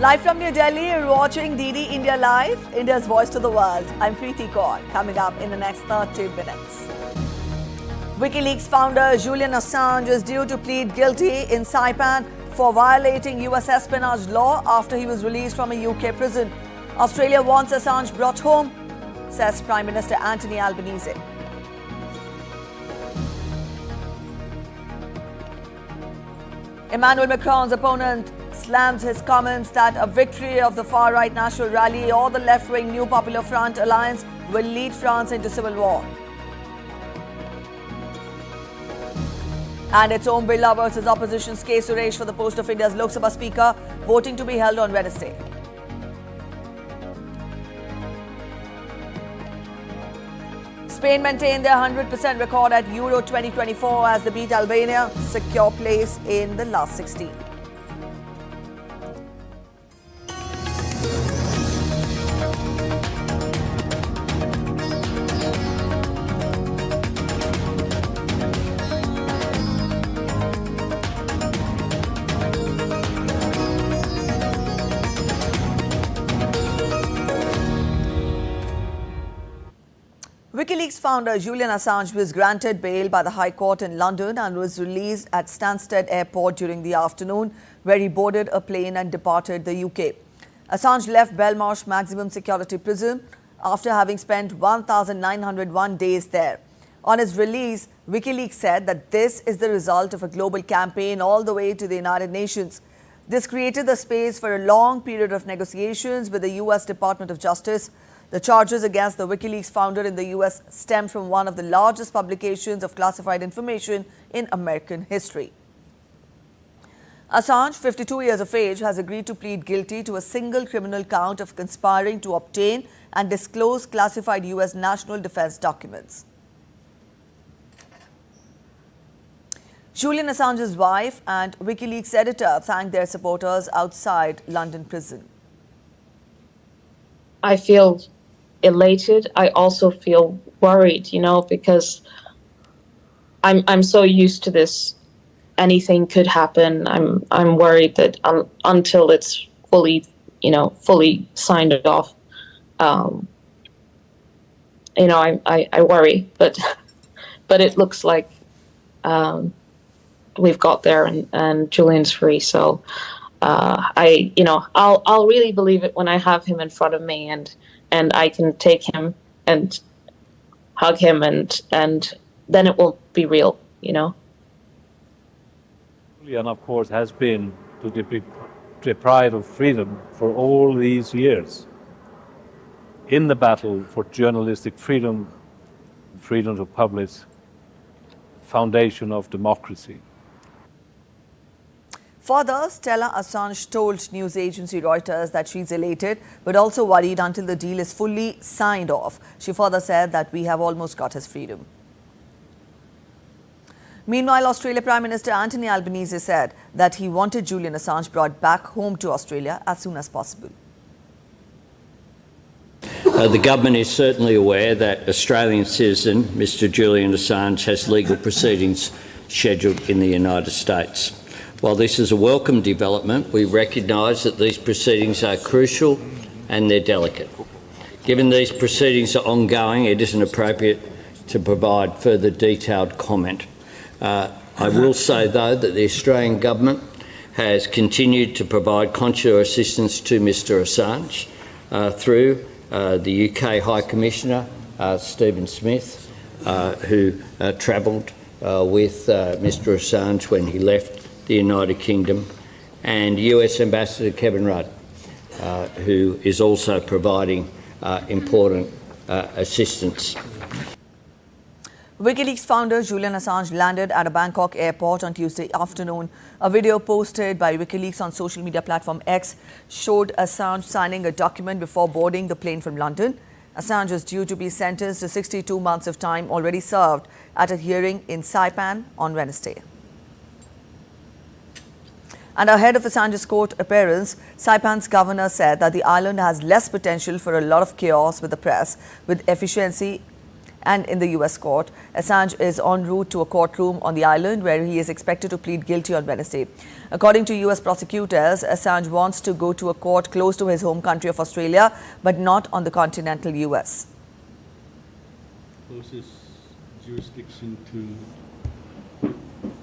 Live from New Delhi, you're watching DD India Live, India's voice to the world. I'm Preeti Kaur. Coming up in the next 30 minutes. WikiLeaks founder Julian Assange is due to plead guilty in Saipan for violating US espionage law after he was released from a UK prison. Australia wants Assange brought home, says Prime Minister Anthony Albanese. Emmanuel Macron's opponent slams his comments that a victory of the far-right National Rally or the left-wing New Popular Front alliance will lead France into civil war. And it's Om Birla versus opposition's K. Suresh for the post of India's Lok Sabha Speaker, voting to be held on Wednesday. Spain maintained their 100% record at Euro 2024 as they beat Albania, secure place in the last 16. WikiLeaks founder Julian Assange was granted bail by the High Court in London and was released at Stansted Airport during the afternoon, where he boarded a plane and departed the UK. Assange left Belmarsh Maximum Security Prison after having spent 1,901 days there. On his release, WikiLeaks said that this is the result of a global campaign all the way to the United Nations. This created the space for a long period of negotiations with the US Department of Justice. The charges against the WikiLeaks founder in the US stem from one of the largest publications of classified information in American history. Assange, 52 years of age, has agreed to plead guilty to a single criminal count of conspiring to obtain and disclose classified US national defense documents. Julian Assange's wife and WikiLeaks editor thanked their supporters outside London prison. I feel elated. I also feel worried, because I'm so used to this. Anything could happen. I'm worried that until it's fully signed off, I worry. But it looks like we've got there and Julian's free. So I'll really believe it when I have him in front of me and I can take him and hug him and then it will be real, Julian, of course, has been deprived of freedom for all these years. In the battle for journalistic freedom, freedom to publish, foundation of democracy. Further, Stella Assange told news agency Reuters that she's elated but also worried until the deal is fully signed off. She further said that we have almost got his freedom. Meanwhile, Australia Prime Minister Anthony Albanese said that he wanted Julian Assange brought back home to Australia as soon as possible. The government is certainly aware that Australian citizen Mr Julian Assange has legal proceedings scheduled in the United States. While this is a welcome development, we recognise that these proceedings are crucial and they're delicate. Given these proceedings are ongoing, it isn't appropriate to provide further detailed comment. I will say, though, that the Australian government has continued to provide consular assistance to Mr Assange through the UK High Commissioner, Stephen Smith, who travelled with Mr Assange when he left the United Kingdom, and US Ambassador Kevin Rudd, who is also providing important assistance. WikiLeaks founder Julian Assange landed at a Bangkok airport on Tuesday afternoon. A video posted by WikiLeaks on social media platform X showed Assange signing a document before boarding the plane from London. Assange is due to be sentenced to 62 months of time already served at a hearing in Saipan on Wednesday. And ahead of Assange's court appearance, Saipan's governor said that the island has less potential for a lot of chaos with the press, with efficiency and in the US court. Assange is en route to a courtroom on the island where he is expected to plead guilty on Wednesday. According to US prosecutors, Assange wants to go to a court close to his home country of Australia, but not on the continental US. Closest jurisdiction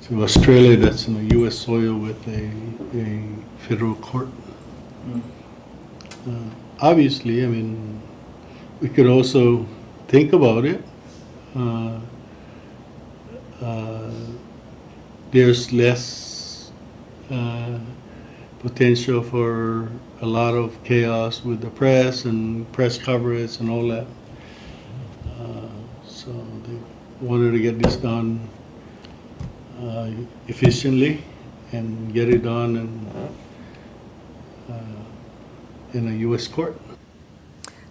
to Australia that's in the US soil with a federal court. Obviously, I mean, we could also think about it. There's less potential for a lot of chaos with the press and press coverage and all that. So they wanted to get this done efficiently and get it done in a U.S. court.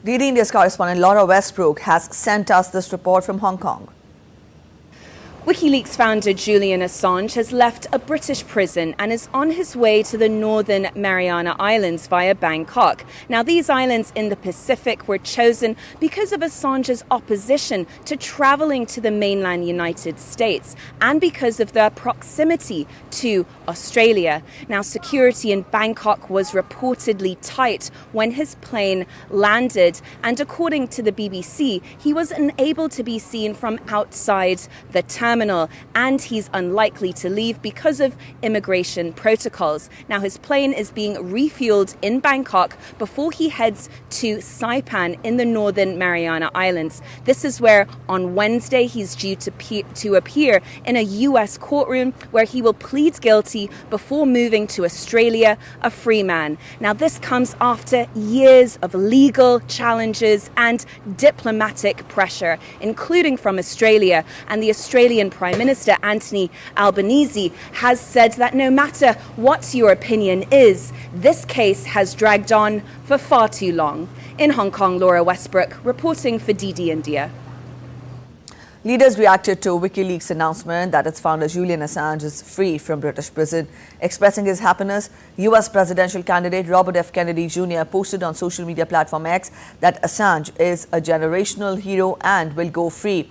DD India's correspondent Laura Westbrook has sent us this report from Hong Kong. WikiLeaks founder Julian Assange has left a British prison and is on his way to the Northern Mariana Islands via Bangkok. Now, these islands in the Pacific were chosen because of Assange's opposition to travelling to the mainland United States and because of their proximity to Australia. Now, security in Bangkok was reportedly tight when his plane landed, and according to the BBC, he was unable to be seen from outside the terminal, and he's unlikely to leave because of immigration protocols. Now, his plane is being refueled in Bangkok before he heads to Saipan in the Northern Mariana Islands. This is where on Wednesday he's due to appear in a US courtroom where he will plead guilty before moving to Australia, a free man. Now, this comes after years of legal challenges and diplomatic pressure, including from Australia, and the Australian Prime Minister Anthony Albanese has said that no matter what your opinion is, this case has dragged on for far too long. In Hong Kong, Laura Westbrook reporting for DD India. Leaders reacted to WikiLeaks' announcement that its founder Julian Assange is free from British prison. Expressing his happiness, US presidential candidate Robert F. Kennedy Jr. posted on social media platform X that Assange is a generational hero and will go free.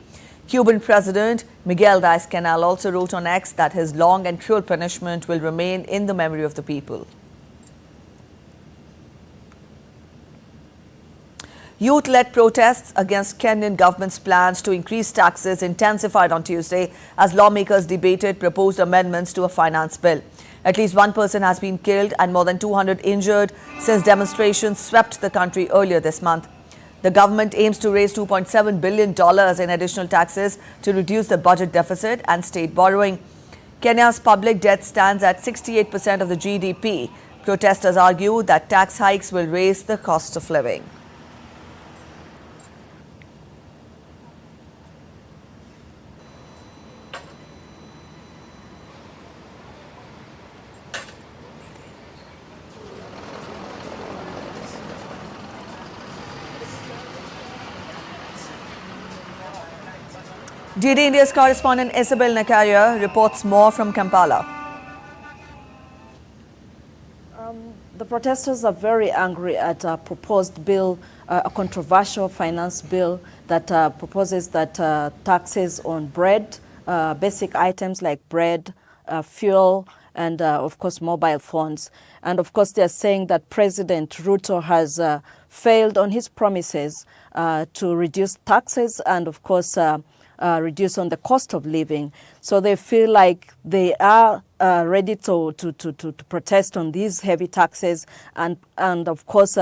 Cuban President Miguel Diaz-Canel also wrote on X that his long and cruel punishment will remain in the memory of the people. Youth-led protests against Kenyan government's plans to increase taxes intensified on Tuesday as lawmakers debated proposed amendments to a finance bill. At least one person has been killed and more than 200 injured since demonstrations swept the country earlier this month. The government aims to raise $2.7 billion in additional taxes to reduce the budget deficit and state borrowing. Kenya's public debt stands at 68% of the GDP. Protesters argue that tax hikes will raise the cost of living. DD India's correspondent Isabel Nakaria reports more from Kampala. The protesters are very angry at a proposed bill, a controversial finance bill that proposes that taxes on bread, basic items like bread, fuel, and of course mobile phones. And of course they're saying that President Ruto has failed on his promises to reduce taxes and of course reduce on the cost of living. So they feel like they are ready to protest on these heavy taxes and of course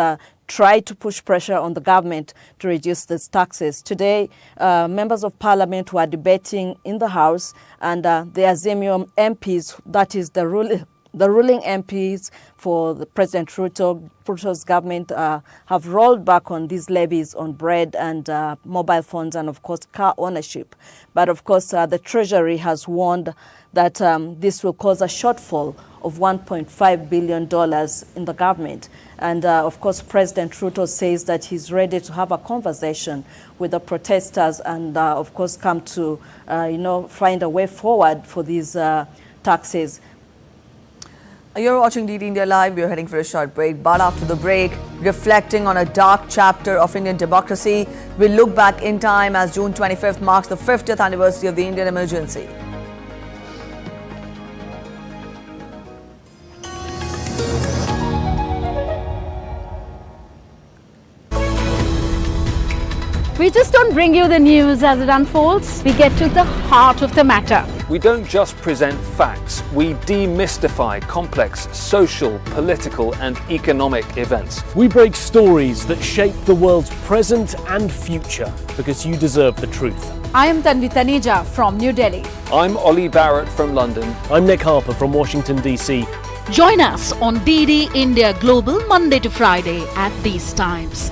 try to push pressure on the government to reduce these taxes. Today, members of parliament were debating in the House, and the Azimio MPs, that is the ruling MPs for the President Ruto's government, have rolled back on these levies on bread and mobile phones and, of course, car ownership. But, of course, the Treasury has warned that this will cause a shortfall of $1.5 billion in the government. And, of course, President Ruto says that he's ready to have a conversation with the protesters and, of course, come to, find a way forward for these taxes. You're watching DD India Live. We're heading for a short break. But after the break, reflecting on a dark chapter of Indian democracy, we'll look back in time as June 25th marks the 50th anniversary of the Indian emergency. We just don't bring you the news as it unfolds. We get to the heart of the matter. We don't just present facts, we demystify complex social, political and economic events. We break stories that shape the world's present and future because you deserve the truth. I am Tanvi Taneja from New Delhi. I'm Ollie Barrett from London. I'm Nick Harper from Washington, D.C. Join us on DD India Global Monday to Friday at these times.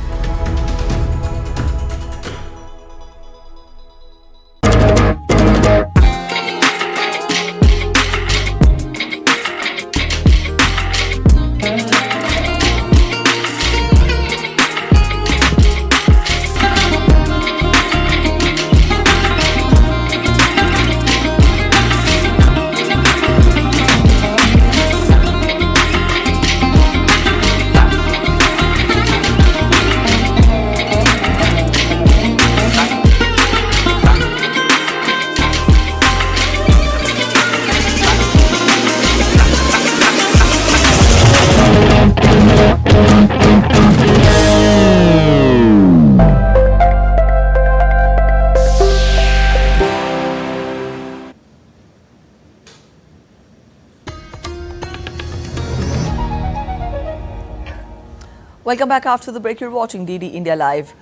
Welcome back after the break. You're watching DD India Live.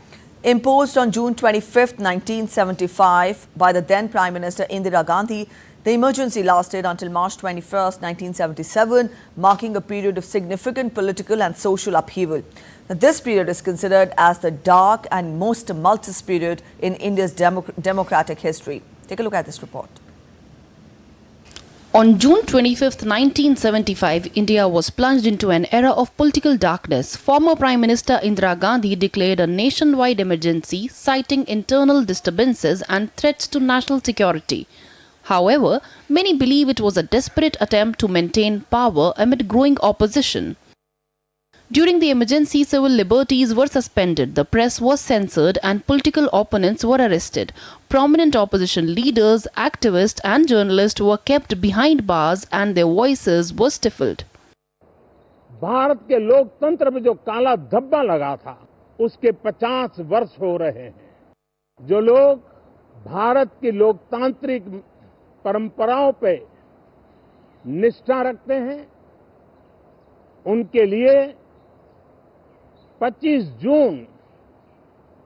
Imposed on June 25th, 1975 by the then Prime Minister Indira Gandhi, the emergency lasted until March 21st, 1977, marking a period of significant political and social upheaval. Now, this period is considered as the dark and most tumultuous period in India's democratic history. Take a look at this report. On June 25, 1975, India was plunged into an era of political darkness. Former Prime Minister Indira Gandhi declared a nationwide emergency, citing internal disturbances and threats to national security. However, many believe it was a desperate attempt to maintain power amid growing opposition. During the emergency, civil liberties were suspended, the press was censored, and political opponents were arrested. Prominent opposition leaders, activists, and journalists were kept behind bars and their voices were stifled. Bharat के लोकतंत्र में जो काला धब्बा लगा था, उसके 50 वर्ष हो रहे हैं. जो लोग भारत की लोकतांत्रिक परंपराओं पे निष्ठा रखते हैं, उनके लिए 25 जून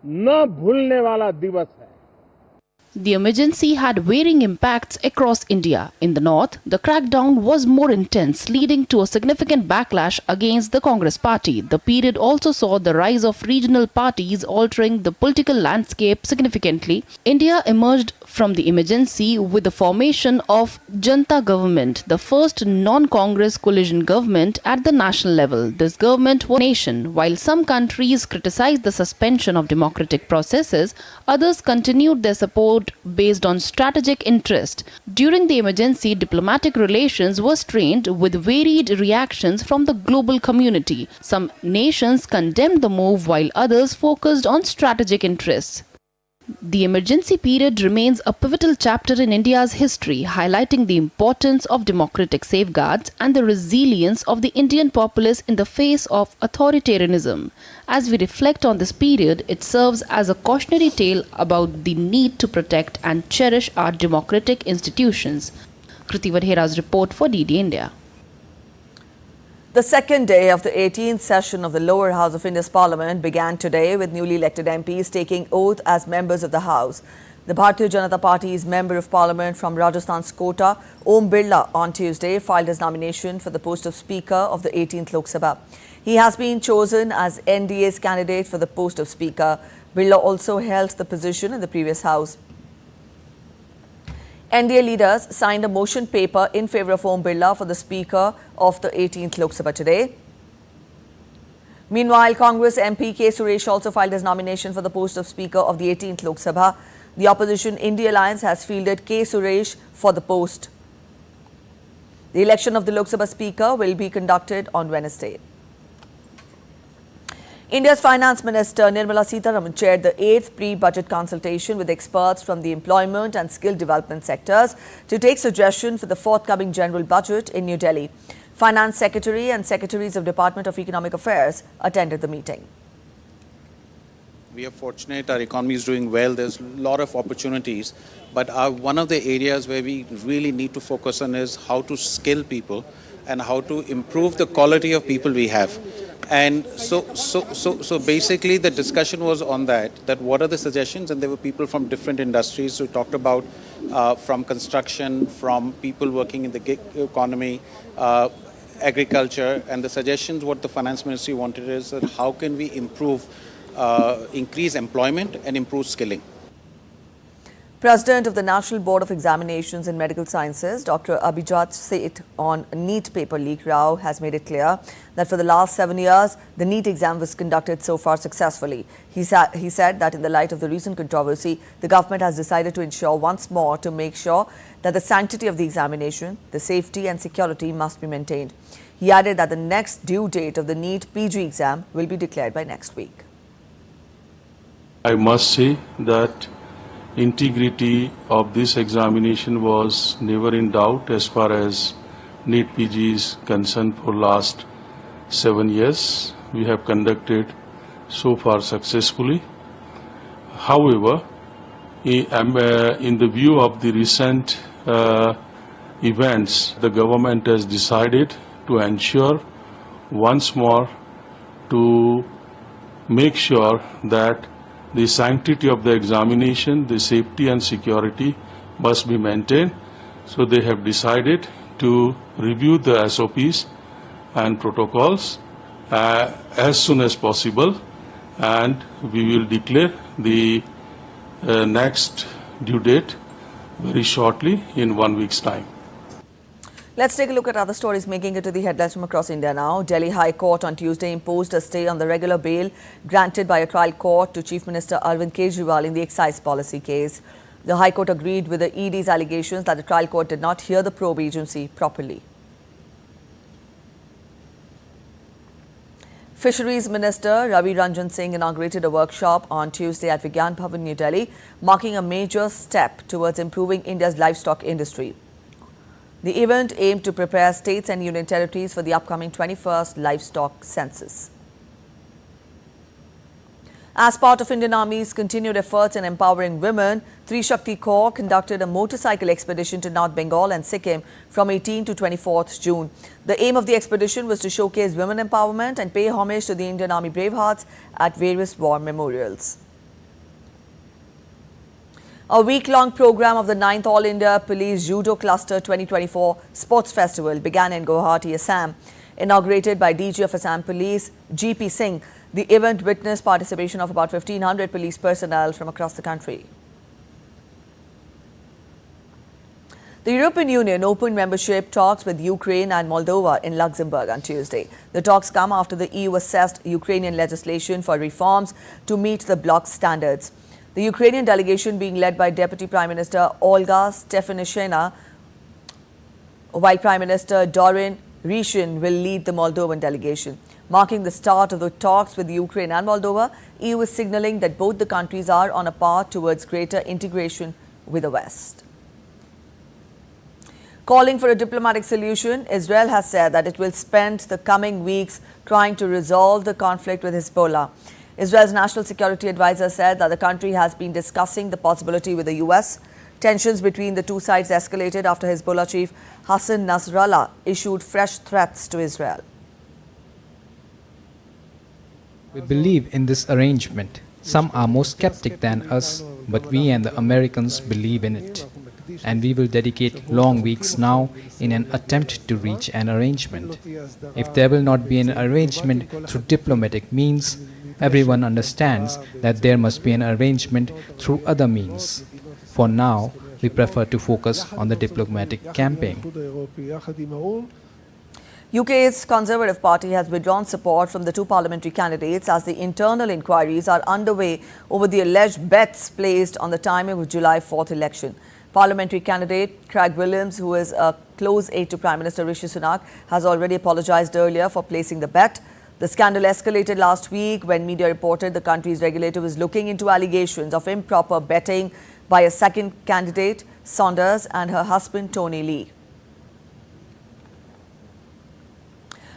न भूलने वाला दिवस है. The emergency had varying impacts across India. In the north, the crackdown was more intense, leading to a significant backlash against the Congress party. The period also saw the rise of regional parties, altering the political landscape significantly. India emerged from the emergency with the formation of Janta government, the first non-Congress coalition government at the national level. This government was a nation. While some countries criticized the suspension of democratic processes, others continued their support based on strategic interest. During the emergency, diplomatic relations were strained with varied reactions from the global community. Some nations condemned the move while others focused on strategic interests. The emergency period remains a pivotal chapter in India's history, highlighting the importance of democratic safeguards and the resilience of the Indian populace in the face of authoritarianism. As we reflect on this period, it serves as a cautionary tale about the need to protect and cherish our democratic institutions. Kriti Vadhera's report for DD India. The second day of the 18th session of the lower house of India's parliament began today with newly elected MPs taking oath as members of the house. The Bharatiya Janata Party's member of parliament from Rajasthan's Costa, Om Birla, on Tuesday filed his nomination for the post of Speaker of the 18th Lok Sabha. He has been chosen as NDA's candidate for the post of Speaker. Birla also held the position in the previous house. NDA leaders signed a motion paper in favour of Om Birla for the Speaker of the 18th Lok Sabha today. Meanwhile, Congress MP K. Suresh also filed his nomination for the post of Speaker of the 18th Lok Sabha. The opposition India Alliance has fielded K. Suresh for the post. The election of the Lok Sabha Speaker will be conducted on Wednesday. India's Finance Minister Nirmala Sitharaman chaired the 8th pre-budget consultation with experts from the employment and skill development sectors to take suggestions for the forthcoming general budget in New Delhi. Finance Secretary and Secretaries of Department of Economic Affairs attended the meeting. We are fortunate, our economy is doing well, there's a lot of opportunities, but one of the areas where we really need to focus on is how to skill people and how to improve the quality of people we have. And so basically the discussion was on that what are the suggestions, and there were people from different industries who talked about from construction, from people working in the gig economy, agriculture, and the suggestions what the finance ministry wanted is that how can we improve, increase employment and improve skilling. President of the National Board of Examinations in Medical Sciences, Dr. Abhijat Seth, on NEET paper leak row has made it clear that for the last 7 years, the NEET exam was conducted so far successfully. He said that in the light of the recent controversy, the government has decided to ensure once more to make sure that the sanctity of the examination, the safety and security must be maintained. He added that the next due date of the NEET PG exam will be declared by next week. I must say that integrity of this examination was never in doubt as far as NEET PG is concerned. For last 7 years we have conducted so far successfully. However, in the view of the recent events, the government has decided to ensure once more to make sure that the sanctity of the examination, the safety and security must be maintained. So they have decided to review the SOPs and protocols as soon as possible, and we will declare the next due date very shortly in 1 week's time. Let's take a look at other stories making it to the headlines from across India now. Delhi High Court on Tuesday imposed a stay on the regular bail granted by a trial court to Chief Minister Arvind Kejriwal in the excise policy case. The High Court agreed with the ED's allegations that the trial court did not hear the probe agency properly. Fisheries Minister Ravi Ranjan Singh inaugurated a workshop on Tuesday at Vigyan Bhavan, New Delhi, marking a major step towards improving India's livestock industry. The event aimed to prepare states and union territories for the upcoming 21st livestock census. As part of Indian Army's continued efforts in empowering women, Tri Shakti Corps conducted a motorcycle expedition to North Bengal and Sikkim from 18 to 24th June. The aim of the expedition was to showcase women empowerment and pay homage to the Indian Army bravehearts at various war memorials. A week-long program of the 9th All India Police Judo Cluster 2024 Sports Festival began in Guwahati, Assam. Inaugurated by DG of Assam Police, GP Singh, the event witnessed participation of about 1,500 police personnel from across the country. The European Union opened membership talks with Ukraine and Moldova in Luxembourg on Tuesday. The talks come after the EU assessed Ukrainian legislation for reforms to meet the bloc's standards. The Ukrainian delegation being led by Deputy Prime Minister Olga Stefanishyna, while Prime Minister Dorin Rishin will lead the Moldovan delegation. Marking the start of the talks with Ukraine and Moldova, EU is signaling that both the countries are on a path towards greater integration with the West. Calling for a diplomatic solution, Israel has said that it will spend the coming weeks trying to resolve the conflict with Hezbollah. Israel's National Security Advisor said that the country has been discussing the possibility with the US. Tensions between the two sides escalated after Hezbollah chief Hassan Nasrallah issued fresh threats to Israel. We believe in this arrangement. Some are more skeptic than us, but we and the Americans believe in it. And we will dedicate long weeks now in an attempt to reach an arrangement. If there will not be an arrangement through diplomatic means, everyone understands that there must be an arrangement through other means. For now, we prefer to focus on the diplomatic campaign. UK's Conservative Party has withdrawn support from the two parliamentary candidates as the internal inquiries are underway over the alleged bets placed on the timing of July 4th election. Parliamentary candidate Craig Williams, who is a close aide to Prime Minister Rishi Sunak, has already apologized earlier for placing the bet. The scandal escalated last week when media reported the country's regulator was looking into allegations of improper betting by a second candidate, Saunders, and her husband, Tony Lee.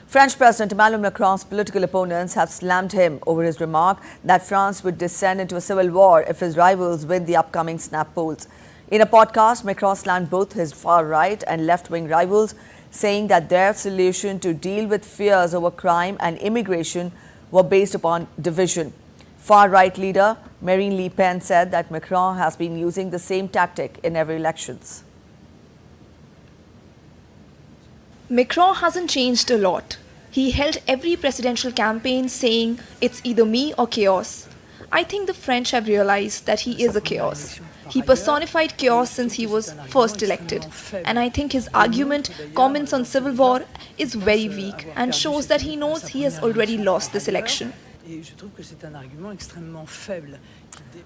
French President Emmanuel Macron's political opponents have slammed him over his remark that France would descend into a civil war if his rivals win the upcoming snap polls. In a podcast, Macron slammed both his far-right and left-wing rivals, saying that their solution to deal with fears over crime and immigration were based upon division. Far-right leader Marine Le Pen said that Macron has been using the same tactic in every elections. Macron hasn't changed a lot. He held every presidential campaign saying it's either me or chaos. I think the French have realized that he is a chaos. He personified chaos since he was first elected. And I think his argument, comments on civil war, is very weak and shows that he knows he has already lost this election.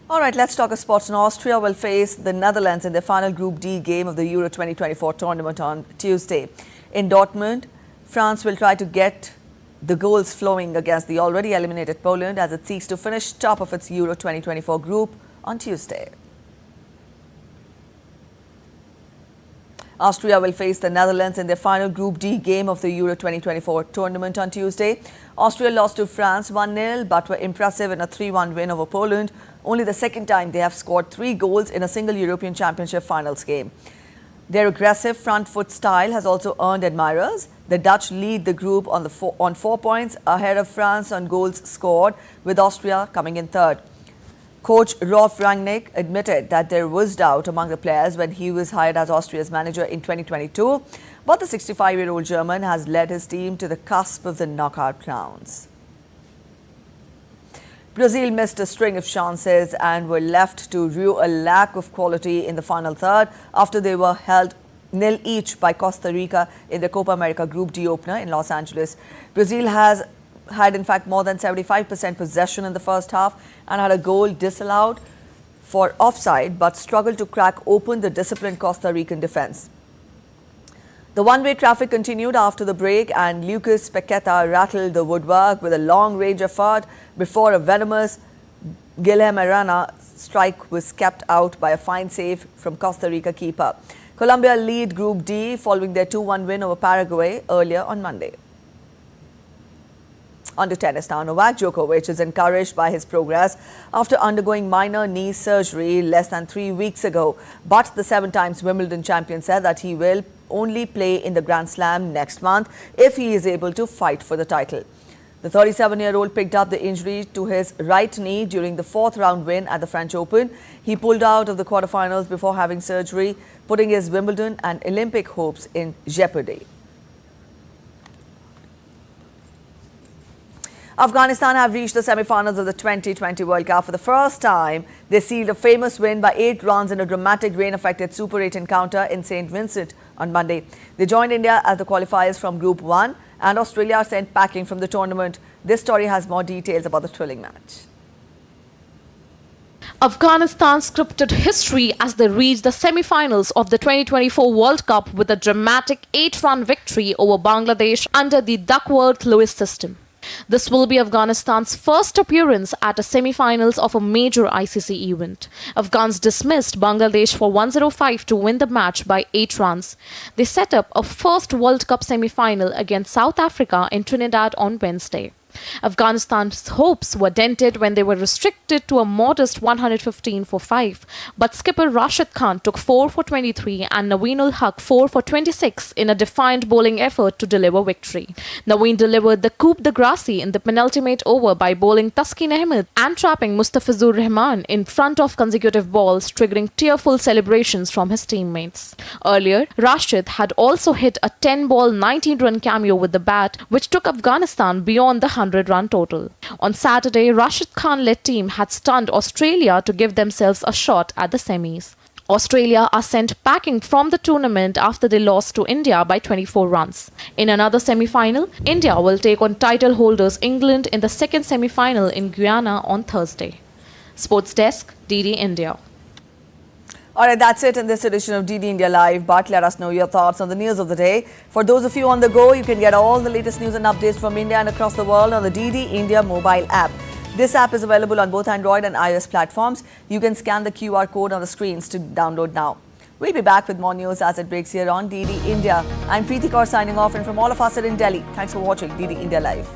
All right, let's talk sports. Austria will face the Netherlands in their final Group D game of the Euro 2024 tournament on Tuesday. In Dortmund, France will try to get the goals flowing against the already eliminated Poland as it seeks to finish top of its Euro 2024 group on Tuesday. Austria will face the Netherlands in their final Group D game of the Euro 2024 tournament on Tuesday. Austria lost to France 1-0 but were impressive in a 3-1 win over Poland, only the second time they have scored 3 goals in a single European Championship finals game. Their aggressive front foot style has also earned admirers. The Dutch lead the group on 4 points ahead of France on goals scored, with Austria coming in third. Coach Rolf Rangnick admitted that there was doubt among the players when he was hired as Austria's manager in 2022, but the 65-year-old German has led his team to the cusp of the knockout rounds. Brazil missed a string of chances and were left to rue a lack of quality in the final third after they were held 0 each by Costa Rica in the Copa America Group D opener in Los Angeles. Brazil has had in fact more than 75% possession in the first half and had a goal disallowed for offside but struggled to crack open the disciplined Costa Rican defense. The one-way traffic continued after the break and Lucas Paqueta rattled the woodwork with a long-range effort before a venomous Guilherme Arana strike was kept out by a fine save from Costa Rica keeper. Colombia lead Group D following their 2-1 win over Paraguay earlier on Monday. On to tennis now. Novak Djokovic is encouraged by his progress after undergoing minor knee surgery less than 3 weeks ago. But the 7-time Wimbledon champion said that he will only play in the Grand Slam next month if he is able to fight for the title. The 37-year-old picked up the injury to his right knee during the 4th round win at the French Open. He pulled out of the quarterfinals before having surgery, putting his Wimbledon and Olympic hopes in jeopardy. Afghanistan have reached the semi-finals of the 2020 World Cup. For the first time, they sealed a famous win by 8 runs in a dramatic rain-affected Super 8 encounter in St. Vincent on Monday. They joined India as the qualifiers from Group 1 and Australia are sent packing from the tournament. This story has more details about the thrilling match. Afghanistan scripted history as they reached the semi-finals of the 2024 World Cup with a dramatic 8-run victory over Bangladesh under the Duckworth-Lewis system. This will be Afghanistan's first appearance at a semi-finals of a major ICC event. Afghans dismissed Bangladesh for 105 to win the match by 8 runs. They set up a first World Cup semi-final against South Africa in Trinidad on Wednesday. Afghanistan's hopes were dented when they were restricted to a modest 115 for 5, but skipper Rashid Khan took 4 for 23 and Naveen-ul Haq 4 for 26 in a defiant bowling effort to deliver victory. Naveen delivered the coup de grace in the penultimate over by bowling Taskin Ahmed and trapping Mustafizur Rahman in front of consecutive balls, triggering tearful celebrations from his teammates. Earlier, Rashid had also hit a 10-ball 19-run cameo with the bat, which took Afghanistan beyond the 100-run total. On Saturday, Rashid Khan-led team had stunned Australia to give themselves a shot at the semis. Australia are sent packing from the tournament after they lost to India by 24 runs. In another semi-final, India will take on title holders England in the second semi-final in Guyana on Thursday. Sports Desk, DD India. All right, that's it in this edition of DD India Live. But let us know your thoughts on the news of the day. For those of you on the go, you can get all the latest news and updates from India and across the world on the DD India mobile app. This app is available on both Android and iOS platforms. You can scan the QR code on the screens to download now. We'll be back with more news as it breaks here on DD India. I'm Preeti Kaur signing off, and from all of us in Delhi, thanks for watching DD India Live.